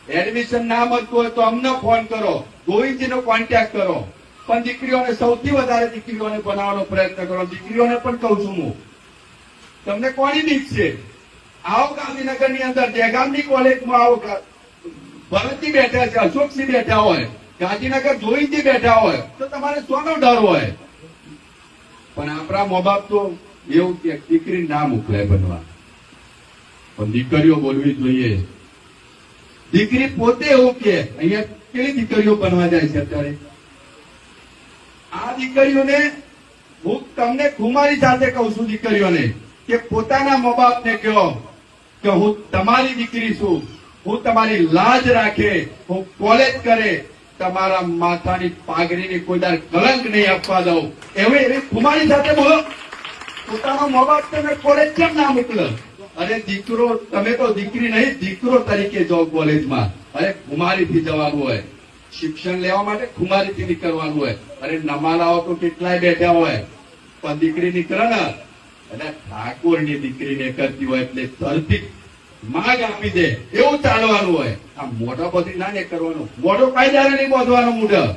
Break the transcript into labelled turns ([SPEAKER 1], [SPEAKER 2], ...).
[SPEAKER 1] Admission ના મળતું હોય તો અમને ફોન કરો, ગોવિંદજીનો કોન્ટેક્ટ કરો. પણ દીકરીઓને સૌથી વધારે દીકરીઓને બનાવવાનો પ્રયત્ન કરો. દીકરીઓને પણ કહું છું હું, તમને કોની બીક છે? આવો ગાંધીનગરની અંદર દહેગામની કોલેજમાં આવો, ભરતજી બેઠા છે, અશોકસિંહ બેઠા હોય, ગાંધીનગર ગોવિંદજી બેઠા હોય, તો તમારે શોનો ડર હોય? પણ આપણા મા બાપ તો એવું કે દીકરી ના મોકલાય બનવા, પણ દીકરીઓ બોલવી જોઈએ. દીકરી પોતે એવું કે અહીંયા કેવી દીકરીઓ બનવા જાય છે અત્યારે. આ દીકરીઓને હું તમને ખુમારી સાથે કહું છું, દીકરીઓને કે પોતાના મા બાપને કહો કે હું તમારી દીકરી છું, હું તમારી લાજ રાખે, હું કોલેજ કરે, તમારા માથાની પાઘડીની કોઈ દર કલંક નહીં આપવા દઉં, એવી ખુમારી સાથે બોલો. પોતાનો મા બાપ તમે કોલેજ કેમ ના મોકલો? અરે દીકરો, તમે તો દીકરી નહીં, દીકરો તરીકે જાઓ કોલેજમાં. અરે ખુમારીથી જવાનું હોય, શિક્ષણ લેવા માટે ખુમારીથી નીકળવાનું હોય. અરે નમાલાઓ તો કેટલાય બેઠા હોય, પણ દીકરી નીકળે ને એટલે ઠાકોરની દીકરીને કરતી હોય એટલે તરતી માગ આપી દે, એવું ચાલવાનું હોય. આ મોઢા બધી ના ને કરવાનું, મોઢો કાયદાને નહીં બોધવાનું. મોઢા